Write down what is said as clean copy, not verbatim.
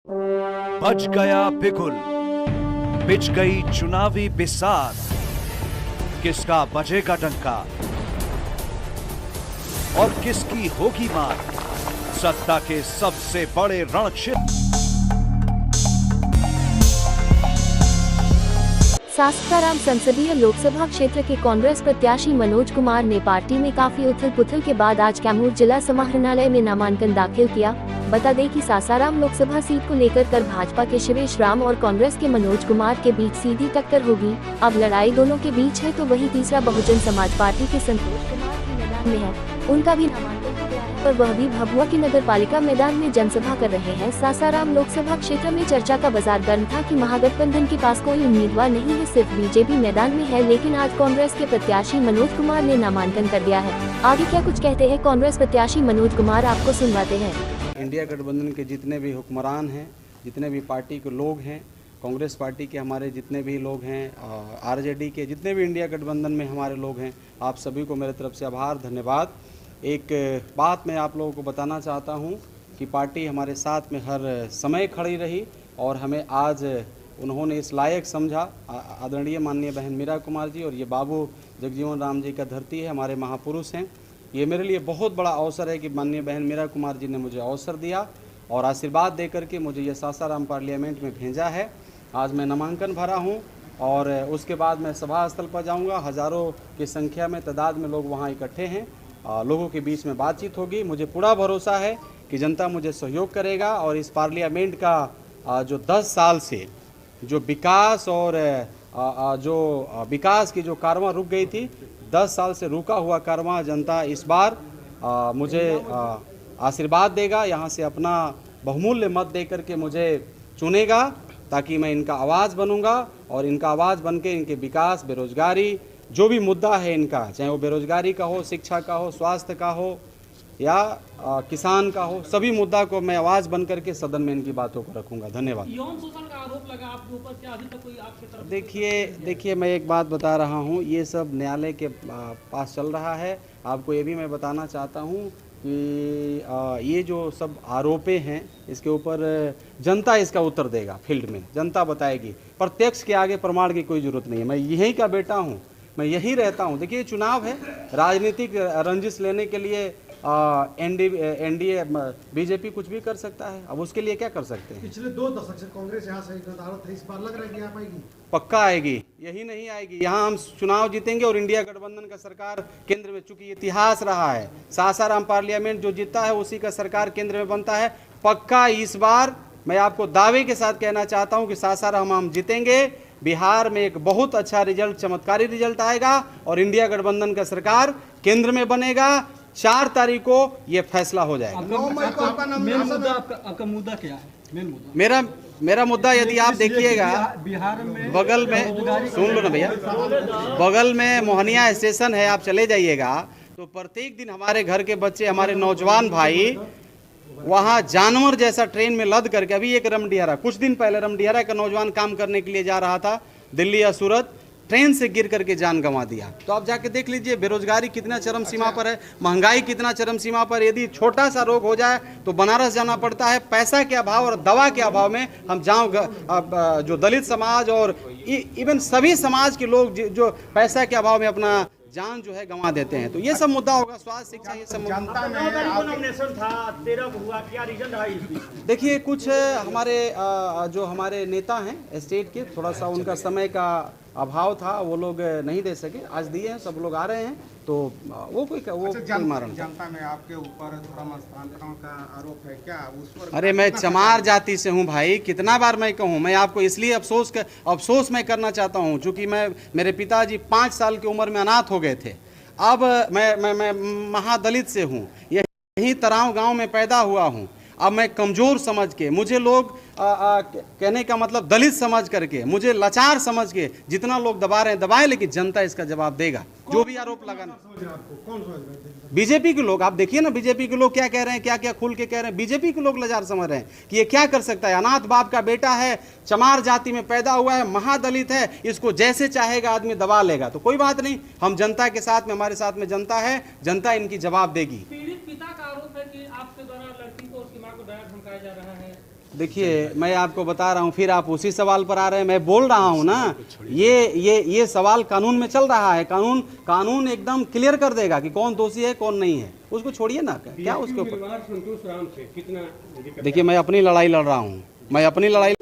बज गया बिगुल, बिछ गई चुनावी बिसात, किसका बजेगा डंका और किसकी होगी मात, सत्ता के सबसे बड़े रणक्षेत्र। सासाराम संसदीय लोकसभा क्षेत्र के कांग्रेस प्रत्याशी मनोज कुमार ने पार्टी में काफी उथल पुथल के बाद आज कैमूर जिला समाहरणालय में नामांकन दाखिल किया। बता दें कि सासाराम लोकसभा सीट को लेकर भाजपा के शिवेश राम और कांग्रेस के मनोज कुमार के बीच सीधी टक्कर होगी। अब लड़ाई दोनों के बीच है, तो वही तीसरा बहुजन समाज पार्टी के संतोष कुमार भी मैदान में है। उनका भी नामांकन हो गया है और वह भी भभुआ की नगर पालिका मैदान में जनसभा कर रहे हैं। सासाराम लोकसभा क्षेत्र में चर्चा का बाजार गर्म था कि महागठबंधन के पास कोई उम्मीदवार नहीं है, सिर्फ बीजेपी मैदान में है। लेकिन आज कांग्रेस के प्रत्याशी मनोज कुमार ने नामांकन कर दिया है। आगे क्या कुछ कहते हैं कांग्रेस प्रत्याशी मनोज कुमार, आपको सुनवाते हैं। इंडिया गठबंधन के जितने भी हुक्मरान हैं, जितने भी पार्टी के लोग हैं, कांग्रेस पार्टी के हमारे जितने भी लोग हैं, आरजेडी के जितने भी इंडिया गठबंधन में हमारे लोग हैं, आप सभी को मेरे तरफ से आभार, धन्यवाद। एक बात मैं आप लोगों को बताना चाहता हूं कि पार्टी हमारे साथ में हर समय खड़ी रही और हमें आज उन्होंने इस लायक समझा। आदरणीय माननीय बहन मीरा कुमार जी और ये बाबू जगजीवन राम जी का धरती है, हमारे महापुरुष हैं। ये मेरे लिए बहुत बड़ा अवसर है कि माननीय बहन मीरा कुमार जी ने मुझे अवसर दिया और आशीर्वाद दे करके मुझे ये सासाराम पार्लियामेंट में भेजा है। आज मैं नामांकन भरा हूँ और उसके बाद मैं सभा स्थल पर जाऊँगा। हज़ारों की संख्या में तादाद में लोग वहाँ इकट्ठे हैं, लोगों के बीच में बातचीत होगी। मुझे पूरा भरोसा है कि जनता मुझे सहयोग करेगा और इस पार्लियामेंट का जो 10 साल से जो विकास और जो विकास की जो कारवां रुक गई थी, 10 साल से रुका हुआ कारवां जनता इस बार मुझे आशीर्वाद देगा, यहाँ से अपना बहुमूल्य मत दे करके मुझे चुनेगा ताकि मैं इनका आवाज़ बनूंगा और इनका आवाज़ बन के इनके विकास, बेरोजगारी, जो भी मुद्दा है इनका, चाहे वो बेरोजगारी का हो, शिक्षा का हो, स्वास्थ्य का हो या किसान का हो, सभी मुद्दा को मैं आवाज़ बन करके सदन में इनकी बातों को रखूंगा। धन्यवाद। यौन शोषण का आरोप लगा आपके ऊपर, क्या अभी तक कोई आपकी तरफ? देखिए मैं एक बात बता रहा हूँ, ये सब न्यायालय के पास चल रहा है। आपको ये भी मैं बताना चाहता हूँ कि ये जो सब आरोपें हैं इसके ऊपर जनता इसका उत्तर देगा, फील्ड में जनता बताएगी। प्रत्यक्ष के आगे प्रमाण की कोई ज़रूरत नहीं है। मैं यहीं का बेटा हूँ, मैं यहीं रहता हूँ। देखिए चुनाव है, राजनीतिक रंजिश लेने के लिए एनडीए बीजेपी कुछ भी कर सकता है। अब उसके लिए क्या कर सकते हैं? पिछले 2 दशक से कांग्रेस यहाँ से गदारों थे, इस बार लग रहा है कि आ पाएगी? पक्का आएगी, यही नहीं आएगी। यहाँ हम चुनाव जीतेंगे और इंडिया गठबंधन का सरकार केंद्र में, चूंकि इतिहास रहा है, सासाराम पार्लियामेंट जो जीता है उसी का सरकार केंद्र में बनता है। पक्का इस बार मैं आपको दावे के साथ कहना चाहता हूँ कि सासाराम हम जीतेंगे। बिहार में एक बहुत अच्छा रिजल्ट, चमत्कारी रिजल्ट आएगा और इंडिया गठबंधन का सरकार केंद्र में बनेगा। 4 तारीख को ये फैसला हो जाएगा। आपका मुद्दा क्या है? मेन मुद्दा मेरा मुद्दा, यदि आप देखिएगा बिहार में बगल में, सुन लो ना भैया, बगल में मोहनिया स्टेशन है, आप चले जाइएगा तो प्रत्येक दिन हमारे घर के बच्चे, हमारे नौजवान भाई वहाँ जानवर जैसा ट्रेन में लद करके, अभी एक रमडियारा, कुछ दिन पहले रमडियारा का नौजवान काम करने के लिए जा रहा था दिल्ली या सूरत, ट्रेन से गिर करके जान गंवा दिया। तो आप जाके देख लीजिए बेरोजगारी कितना चरम सीमा पर है, महंगाई कितना चरम सीमा पर। यदि छोटा सा रोग हो जाए तो बनारस जाना पड़ता है। पैसा के अभाव और दवा के अभाव में हम जो दलित समाज और इवन सभी समाज के लोग जो पैसा के अभाव में अपना जान जो है गंवा देते हैं। तो ये सब मुद्दा होगा, स्वास्थ्य, शिक्षा, ये सब मुद्दा। नॉमिनेशन था 13 को हुआ, क्या रीजन रहा इस बीच? देखिए कुछ हमारे जो हमारे नेता हैं स्टेट के, थोड़ा सा उनका समय का अभाव था, वो लोग नहीं दे सके, आज दिए हैं, सब लोग आ रहे हैं। तो वो कोई मारण। जनता में आपके ऊपर थोड़ा मतांतरों का आरोप है क्या उस पर? अरे मैं चमार जाति से हूँ भाई, कितना बार मैं कहूँ। मैं आपको इसलिए अफसोस मैं करना चाहता हूँ चूँकि मेरे पिताजी 5 साल की उम्र में अनाथ हो गए थे। अब मैं महादलित से हूँ, यही तराव गांव में पैदा हुआ हूँ। अब मैं कमज़ोर समझ के, मुझे लोग कहने का मतलब दलित समझ करके, मुझे लाचार समझ के जितना लोग दबा रहे हैं दबाएं, लेकिन जनता इसका जवाब देगा। जो भी आरोप लगाना, बीजेपी के लोग, आप देखिए ना बीजेपी के लोग क्या कह रहे हैं, क्या क्या खुल के कह रहे हैं। बीजेपी के लोग लाचार समझ रहे हैं कि ये क्या कर सकता है। अनाथ बाप का बेटा है, चमार जाति में पैदा हुआ है, महादलित है, इसको जैसे चाहेगा आदमी दबा लेगा। तो कोई बात नहीं, हम जनता के साथ में, हमारे साथ में जनता है, जनता इनकी जवाब देगी। पीड़ित पिता का आरोप है कि आपके द्वारा लड़की को, उसकी मां को डरा धमकाया जा रहा है। देखिए, मैं आपको बता रहा हूँ, फिर आप उसी सवाल पर आ रहे हैं। मैं बोल रहा हूँ ना, ये सवाल कानून में चल रहा है। कानून एकदम क्लियर कर देगा कि कौन दोषी है कौन नहीं है। उसको छोड़िए ना, क्या उसके ऊपर। देखिए, मैं अपनी लड़ाई लड़ रहा हूँ, मैं अपनी लड़ाई